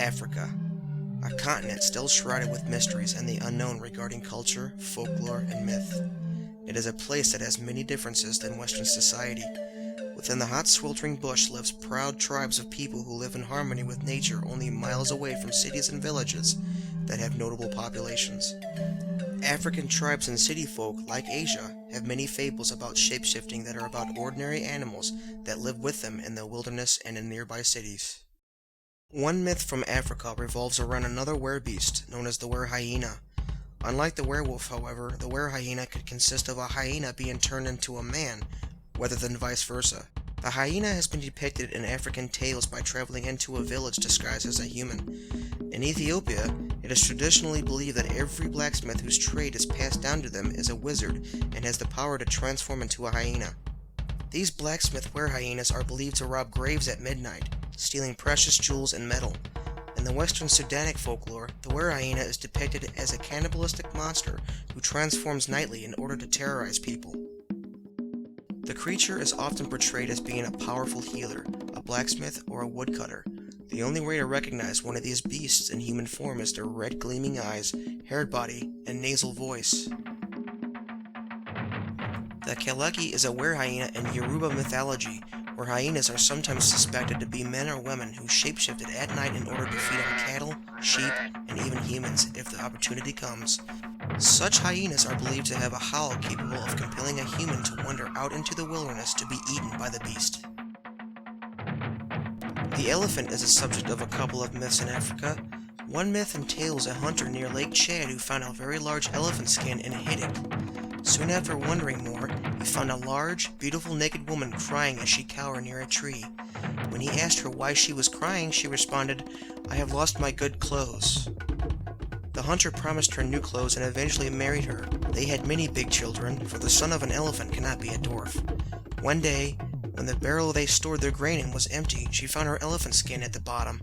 Africa, a continent still shrouded with mysteries and the unknown regarding culture, folklore, and myth. It is a place that has many differences than Western society. Within the hot sweltering bush lives proud tribes of people who live in harmony with nature only miles away from cities and villages that have notable populations. African tribes and city folk, like Asia, have many fables about shapeshifting that are about ordinary animals that live with them in the wilderness and in nearby cities. One myth from Africa revolves around another werebeast known as the WereHyena. Unlike the werewolf, however, the WereHyena could consist of a hyena being turned into a man, rather than vice versa. The hyena has been depicted in African tales by traveling into a village disguised as a human. In Ethiopia, it is traditionally believed that every blacksmith whose trade is passed down to them is a wizard and has the power to transform into a hyena. These blacksmith werehyenas are believed to rob graves at midnight, stealing precious jewels and metal. In the Western Sudanic folklore, the werehyena is depicted as a cannibalistic monster who transforms nightly in order to terrorize people. The creature is often portrayed as being a powerful healer, a blacksmith, or a woodcutter. The only way to recognize one of these beasts in human form is their red gleaming eyes, haired body, and nasal voice. The Keleki is a werehyena in Yoruba mythology, where hyenas are sometimes suspected to be men or women who shapeshifted at night in order to feed on cattle, sheep, and even humans if the opportunity comes. Such hyenas are believed to have a howl capable of compelling a human to wander out into the wilderness to be eaten by the beast. The elephant is a subject of a couple of myths in Africa. One myth entails a hunter near Lake Chad who found a very large elephant skin and hid it. Soon after wondering more, he found a large, beautiful naked woman crying as she cowered near a tree. When he asked her why she was crying, she responded, "I have lost my good clothes." The hunter promised her new clothes and eventually married her. They had many big children, for the son of an elephant cannot be a dwarf. One day, when the barrel they stored their grain in was empty, she found her elephant skin at the bottom.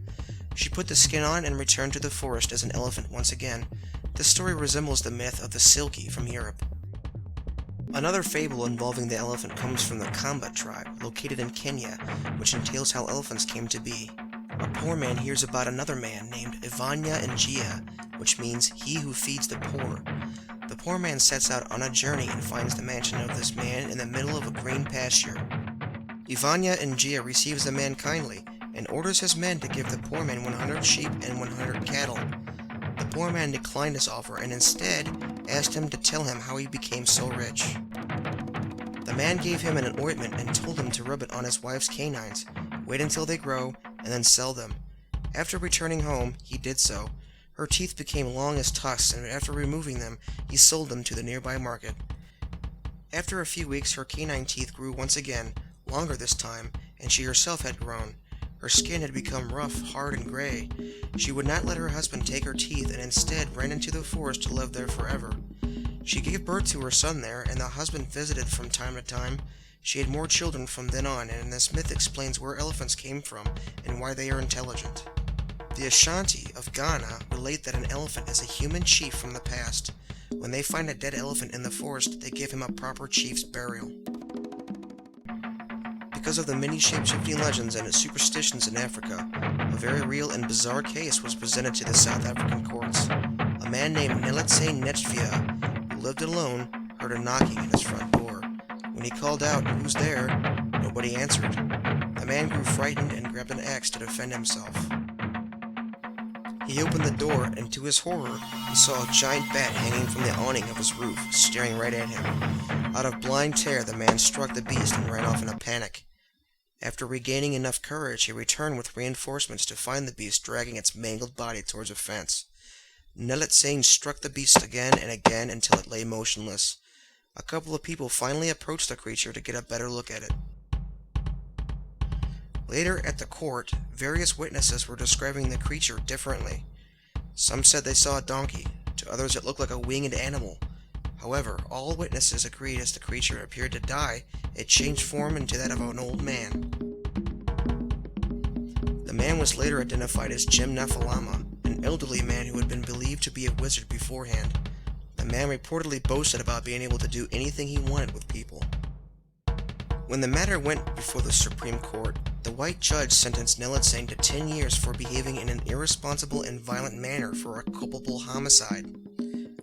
She put the skin on and returned to the forest as an elephant once again. This story resembles the myth of the Silky from Europe. Another fable involving the elephant comes from the Kamba tribe, located in Kenya, which entails how elephants came to be. A poor man hears about another man named Ivanya Njia, which means he who feeds the poor. The poor man sets out on a journey and finds the mansion of this man in the middle of a green pasture. Ivanya Njia receives the man kindly and orders his men to give the poor man 100 sheep and 100 cattle. The poor man declined his offer and instead asked him to tell him how he became so rich. The man gave him an ointment and told him to rub it on his wife's canines, wait until they grow, and then sell them. After returning home, he did so. Her teeth became long as tusks, and after removing them, he sold them to the nearby market. After a few weeks, her canine teeth grew once again, longer this time, and she herself had grown. Her skin had become rough, hard, and gray. She would not let her husband take her teeth and instead ran into the forest to live there forever. She gave birth to her son there, and the husband visited from time to time. She had more children from then on, and this myth explains where elephants came from and why they are intelligent. The Ashanti of Ghana relate that an elephant is a human chief from the past. When they find a dead elephant in the forest, they give him a proper chief's burial. Because of the many shape-shifting legends and superstitions in Africa, a very real and bizarre case was presented to the South African courts. A man named Neletse Netvia, who lived alone, heard a knocking at his front door. When he called out, "Who's there?" nobody answered. The man grew frightened and grabbed an axe to defend himself. He opened the door, and to his horror, he saw a giant bat hanging from the awning of his roof, staring right at him. Out of blind terror, the man struck the beast and ran off in a panic. After regaining enough courage, he returned with reinforcements to find the beast dragging its mangled body towards a fence. Neletse struck the beast again and again until it lay motionless. A couple of people finally approached the creature to get a better look at it. Later at the court, various witnesses were describing the creature differently. Some said they saw a donkey, to others it looked like a winged animal. However, all witnesses agreed as the creature appeared to die, it changed form into that of an old man. The man was later identified as Jim Nafalama, an elderly man who had been believed to be a wizard beforehand. The man reportedly boasted about being able to do anything he wanted with people. When the matter went before the Supreme Court, The white judge sentenced Nelitzing to 10 years for behaving in an irresponsible and violent manner for a culpable homicide.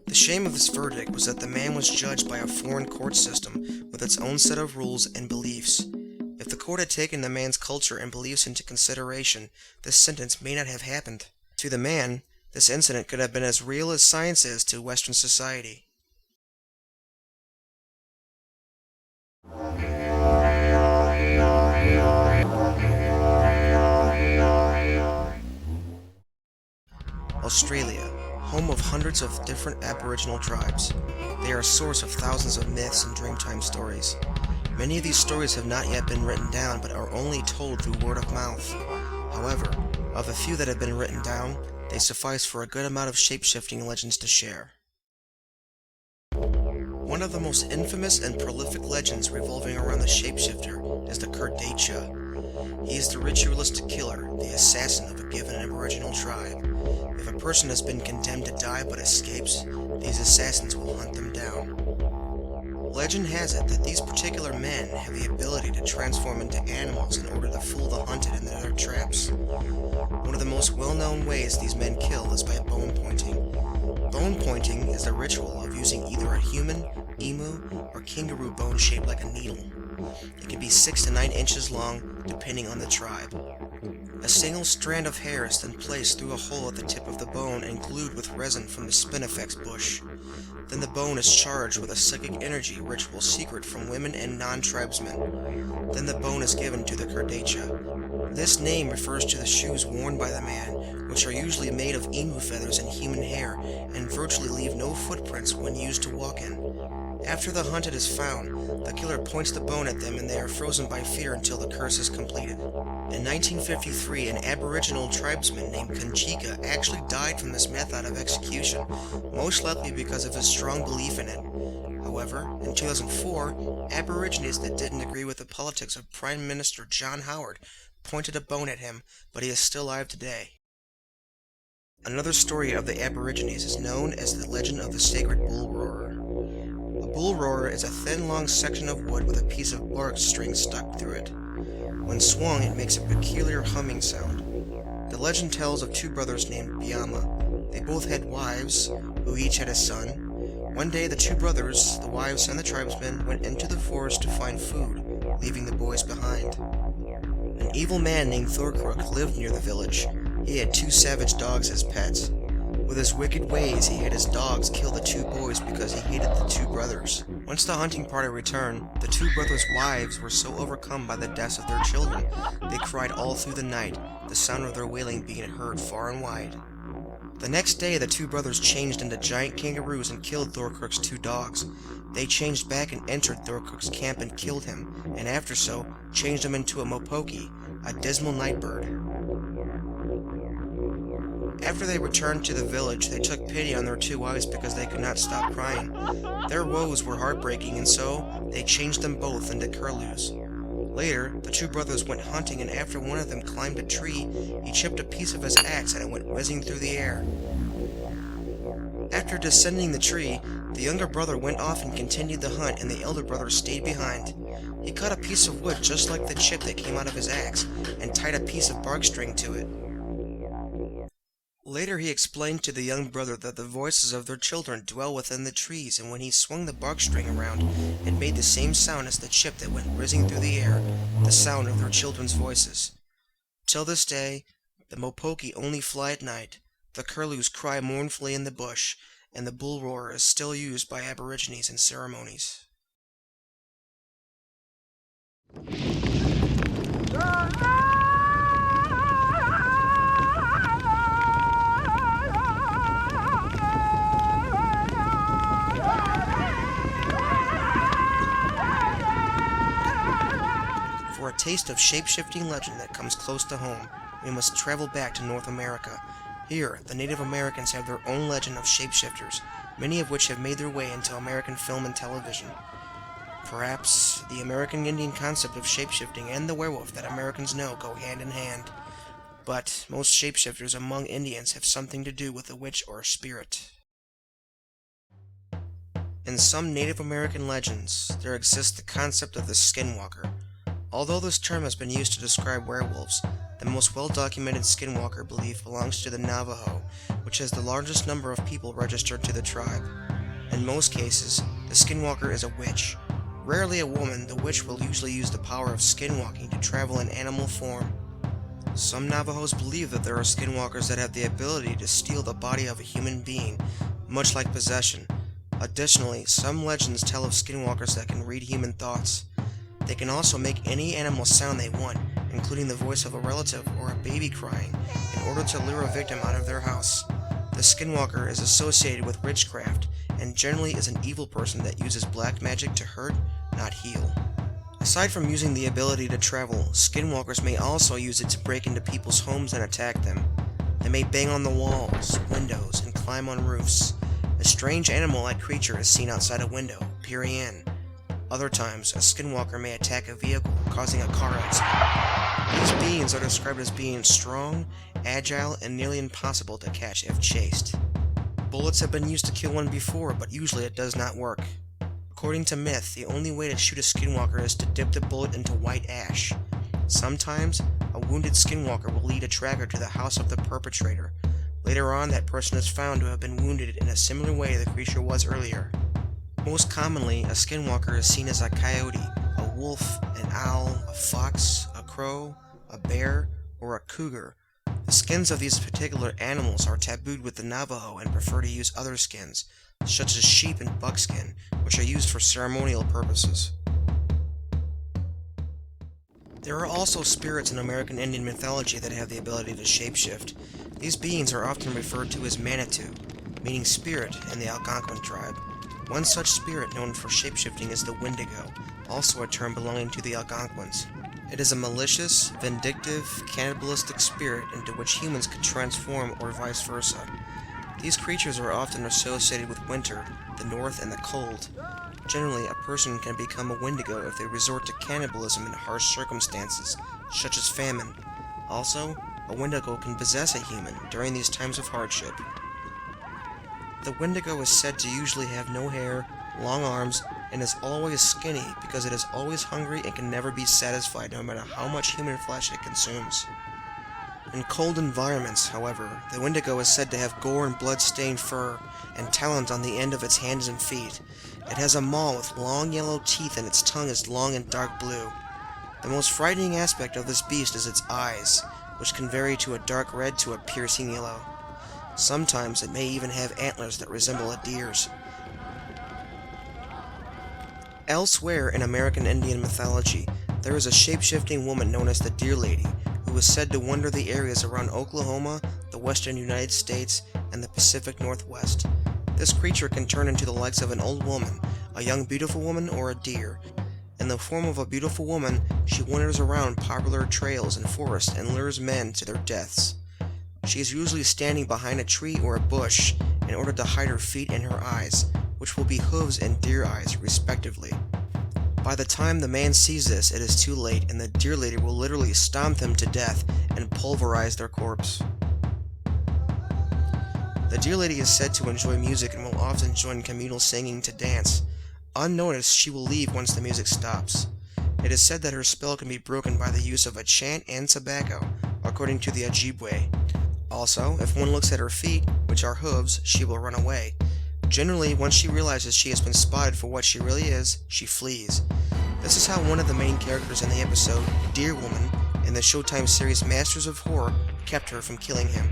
The shame of this verdict was that the man was judged by a foreign court system with its own set of rules and beliefs. If the court had taken the man's culture and beliefs into consideration, this sentence may not have happened. To the man, this incident could have been as real as science is to Western society. Australia, home of hundreds of different Aboriginal tribes. They are a source of thousands of myths and Dreamtime stories. Many of these stories have not yet been written down but are only told through word of mouth. However, of the few that have been written down, they suffice for a good amount of shape-shifting legends to share. One of the most infamous and prolific legends revolving around the shapeshifter is the Kurdacha. He is the ritualistic killer, the assassin of a given Aboriginal tribe. If a person has been condemned to die but escapes, these assassins will hunt them down. Legend has it that these particular men have the ability to transform into animals in order to fool the hunted into their traps. One of the most well-known ways these men kill is by bone pointing. Bone pointing is the ritual of using either a human, emu, or kangaroo bone shaped like a needle. It can be 6 to 9 inches long, depending on the tribe. A single strand of hair is then placed through a hole at the tip of the bone and glued with resin from the spinifex bush. Then the bone is charged with a psychic energy ritual secret from women and non-tribesmen. Then the bone is given to the Kurdacha. This name refers to the shoes worn by the man, which are usually made of emu feathers and human hair, and virtually leave no footprints when used to walk in. After the hunted is found, the killer points the bone at them and they are frozen by fear until the curse is completed. In 1953, an Aboriginal tribesman named Conchika actually died from this method of execution, most likely because of his strong belief in it. However, in 2004, Aborigines that didn't agree with the politics of Prime Minister John Howard pointed a bone at him, but he is still alive today. Another story of the Aborigines is known as the legend of the sacred Bullroarer. A bullroarer is a thin, long section of wood with a piece of bark string stuck through it. When swung, it makes a peculiar humming sound. The legend tells of 2 brothers named Biama. They both had wives, who each had a son. One day, the 2 brothers, the wives and the tribesmen, went into the forest to find food, leaving the boys behind. An evil man named Thorcrook lived near the village. He had 2 savage dogs as pets. With his wicked ways, he had his dogs kill the 2 boys because he hated the 2 brothers. Once the hunting party returned, the 2 brothers' wives were so overcome by the deaths of their children, they cried all through the night, the sound of their wailing being heard far and wide. The next day, the 2 brothers changed into giant kangaroos and killed Thorcrook's 2 dogs. They changed back and entered Thorcrook's camp and killed him, and after so, changed him into a mopoke, a dismal night bird. After they returned to the village, they took pity on their 2 wives because they could not stop crying. Their woes were heartbreaking, and so they changed them both into curlews. Later, the 2 brothers went hunting, and after one of them climbed a tree, he chipped a piece of his axe and it went whizzing through the air. After descending the tree, the younger brother went off and continued the hunt, and the elder brother stayed behind. He cut a piece of wood just like the chip that came out of his axe, and tied a piece of bark string to it. Later he explained to the young brother that the voices of their children dwell within the trees, and when he swung the bark string around, it made the same sound as the chip that went whizzing through the air, the sound of their children's voices. Till this day, the mopoke only fly at night, the curlews cry mournfully in the bush, and the bullroarer is still used by Aborigines in ceremonies. For a taste of shape-shifting legend that comes close to home, we must travel back to North America. Here, the Native Americans have their own legend of shapeshifters, many of which have made their way into American film and television. Perhaps the American Indian concept of shapeshifting and the werewolf that Americans know go hand in hand. But most shapeshifters among Indians have something to do with a witch or a spirit. In some Native American legends, there exists the concept of the Skinwalker, Although this term has been used to describe werewolves, the most well-documented Skinwalker belief belongs to the Navajo, which has the largest number of people registered to the tribe. In most cases, the Skinwalker is a witch. Rarely a woman, the witch will usually use the power of skinwalking to travel in animal form. Some Navajos believe that there are skinwalkers that have the ability to steal the body of a human being, much like possession. Additionally, some legends tell of skinwalkers that can read human thoughts. They can also make any animal sound they want, including the voice of a relative or a baby crying, in order to lure a victim out of their house. The skinwalker is associated with witchcraft, and generally is an evil person that uses black magic to hurt, not heal. Aside from using the ability to travel, skinwalkers may also use it to break into people's homes and attack them. They may bang on the walls, windows, and climb on roofs. A strange animal-like creature is seen outside a window, peering in. Other times, a skinwalker may attack a vehicle, causing a car accident. These beings are described as being strong, agile, and nearly impossible to catch if chased. Bullets have been used to kill one before, but usually it does not work. According to myth, the only way to shoot a skinwalker is to dip the bullet into white ash. Sometimes, a wounded skinwalker will lead a tracker to the house of the perpetrator. Later on, that person is found to have been wounded in a similar way the creature was earlier. Most commonly, a skinwalker is seen as a coyote, a wolf, an owl, a fox, a crow, a bear, or a cougar. The skins of these particular animals are tabooed with the Navajo and prefer to use other skins, such as sheep and buckskin, which are used for ceremonial purposes. There are also spirits in American Indian mythology that have the ability to shapeshift. These beings are often referred to as Manitou, meaning spirit in the Algonquin tribe. One such spirit known for shapeshifting is the Wendigo, also a term belonging to the Algonquins. It is a malicious, vindictive, cannibalistic spirit into which humans could transform or vice versa. These creatures are often associated with winter, the north, and the cold. Generally, a person can become a Wendigo if they resort to cannibalism in harsh circumstances, such as famine. Also, a Wendigo can possess a human during these times of hardship. The Wendigo is said to usually have no hair, long arms, and is always skinny because it is always hungry and can never be satisfied no matter how much human flesh it consumes. In cold environments, however, the Wendigo is said to have gore and blood-stained fur and talons on the end of its hands and feet. It has a maw with long yellow teeth and its tongue is long and dark blue. The most frightening aspect of this beast is its eyes, which can vary to a dark red to a piercing yellow. Sometimes it may even have antlers that resemble a deer's. Elsewhere in American Indian mythology, there is a shape-shifting woman known as the Deer Lady, who is said to wander the areas around Oklahoma, the western United States, and the Pacific Northwest. This creature can turn into the likes of an old woman, a young beautiful woman, or a deer. In the form of a beautiful woman, she wanders around popular trails and forests and lures men to their deaths. She is usually standing behind a tree or a bush in order to hide her feet and her eyes, which will be hooves and deer eyes, respectively. By the time the man sees this, it is too late, and the Deer Lady will literally stomp them to death and pulverize their corpse. The Deer Lady is said to enjoy music and will often join communal singing to dance. Unnoticed, she will leave once the music stops. It is said that her spell can be broken by the use of a chant and tobacco, according to the Ojibwe. Also, if one looks at her feet, which are hooves, she will run away. Generally, once she realizes she has been spotted for what she really is, she flees. This is how one of the main characters in the episode, Deer Woman, in the Showtime series Masters of Horror, kept her from killing him.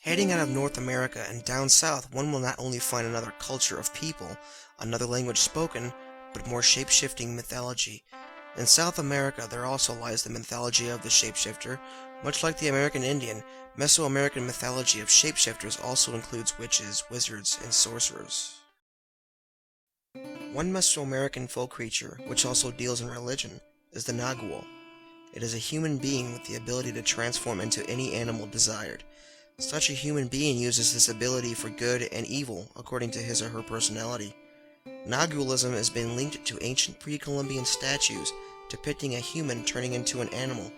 Heading out of North America and down south, one will not only find another culture of people, another language spoken, but more shape-shifting mythology. In South America, there also lies the mythology of the shapeshifter. Much like the American Indian, Mesoamerican mythology of shapeshifters also includes witches, wizards, and sorcerers. One Mesoamerican folk creature, which also deals in religion, is the Nagual. It is a human being with the ability to transform into any animal desired. Such a human being uses this ability for good and evil according to his or her personality. Nagualism has been linked to ancient pre-Columbian statues depicting a human turning into an animal.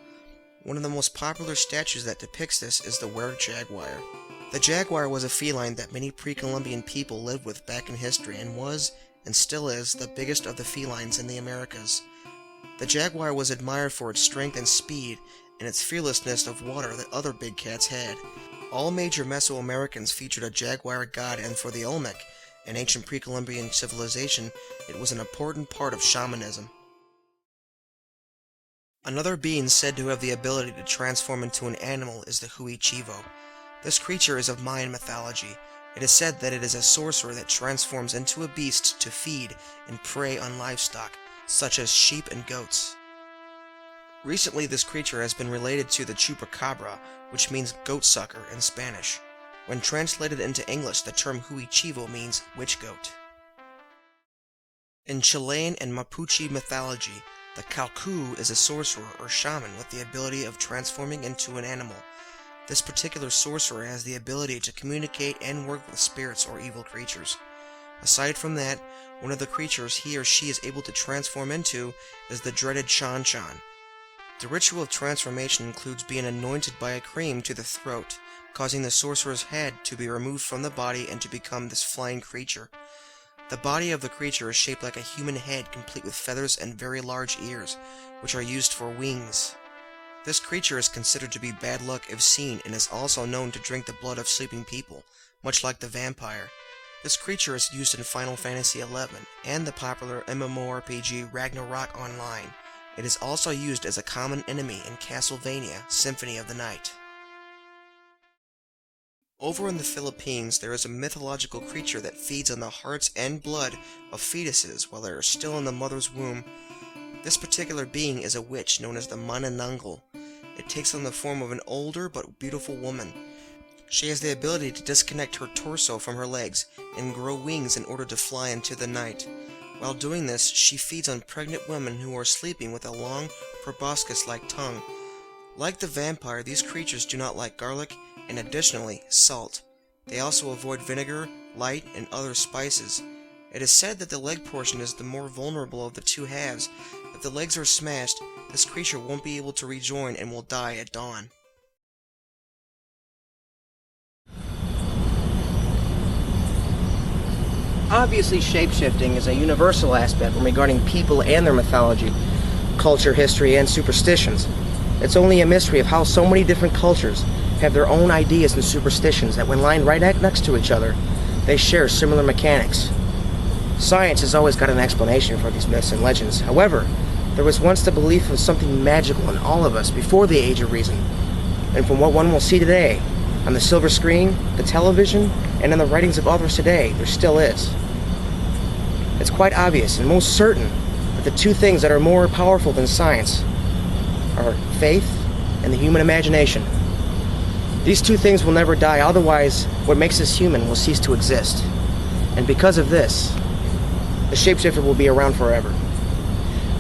One of the most popular statues that depicts this is the were-jaguar. The jaguar was a feline that many pre-Columbian people lived with back in history and was, and still is, the biggest of the felines in the Americas. The jaguar was admired for its strength and speed and its fearlessness of water that other big cats had. All major Mesoamericans featured a jaguar god, and for the Olmec, an ancient pre-Columbian civilization, it was an important part of shamanism. Another being said to have the ability to transform into an animal is the Huay Chivo. This creature is of Mayan mythology. It is said that it is a sorcerer that transforms into a beast to feed and prey on livestock, such as sheep and goats. Recently, this creature has been related to the chupacabra, which means goat-sucker in Spanish. When translated into English, the term Huay Chivo means witch goat. In Chilean and Mapuche mythology, the Calcu is a sorcerer or shaman with the ability of transforming into an animal. This particular sorcerer has the ability to communicate and work with spirits or evil creatures. Aside from that, one of the creatures he or she is able to transform into is the dreaded Chon Chon. The ritual of transformation includes being anointed by a cream to the throat, causing the sorcerer's head to be removed from the body and to become this flying creature. The body of the creature is shaped like a human head, complete with feathers and very large ears, which are used for wings. This creature is considered to be bad luck if seen, and is also known to drink the blood of sleeping people, much like the vampire. This creature is used in Final Fantasy XI and the popular MMORPG Ragnarok Online. It is also used as a common enemy in Castlevania Symphony of the Night. Over in the Philippines, there is a mythological creature that feeds on the hearts and blood of fetuses while they are still in the mother's womb. This particular being is a witch known as the Manananggal. It takes on the form of an older but beautiful woman. She has the ability to disconnect her torso from her legs and grow wings in order to fly into the night. While doing this, she feeds on pregnant women who are sleeping with a long, proboscis-like tongue. Like the vampire, these creatures do not like garlic and, additionally, salt. They also avoid vinegar, light, and other spices. It is said that the leg portion is the more vulnerable of the two halves. If the legs are smashed, this creature won't be able to rejoin and will die at dawn. Obviously, shapeshifting is a universal aspect when regarding people and their mythology, culture, history, and superstitions. It's only a mystery of how so many different cultures have their own ideas and superstitions that when lined right next to each other, they share similar mechanics. Science has always got an explanation for these myths and legends. However, there was once the belief of something magical in all of us before the age of reason. And from what one will see today, on the silver screen, the television, and in the writings of authors today, there still is. It's quite obvious and most certain that the two things that are more powerful than science are faith and the human imagination. These two things will never die, otherwise what makes us human will cease to exist. And because of this, the shapeshifter will be around forever.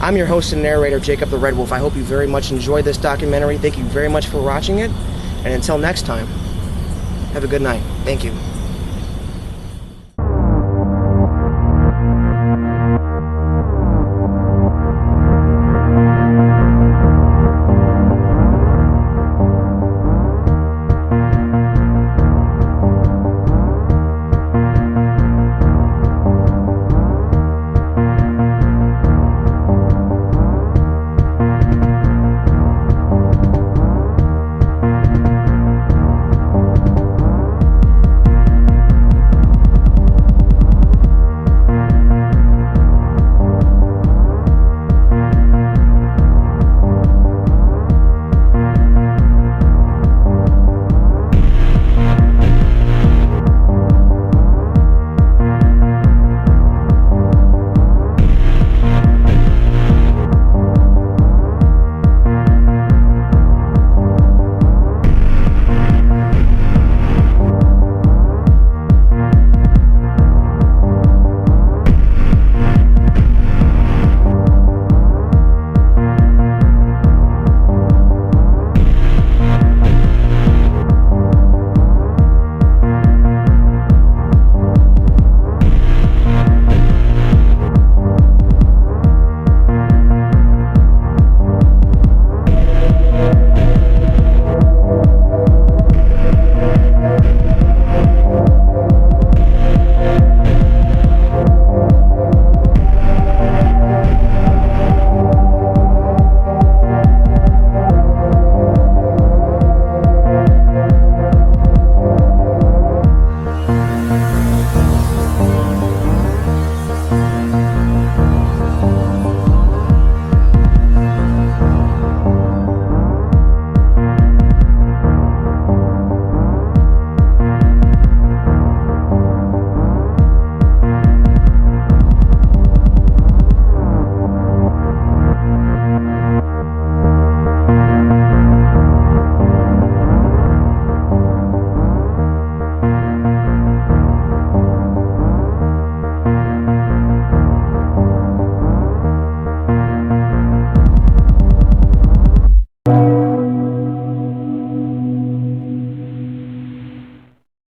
I'm your host and narrator, Jacob the Red Wolf. I hope you very much enjoyed this documentary. Thank you very much for watching it. And until next time, have a good night. Thank you.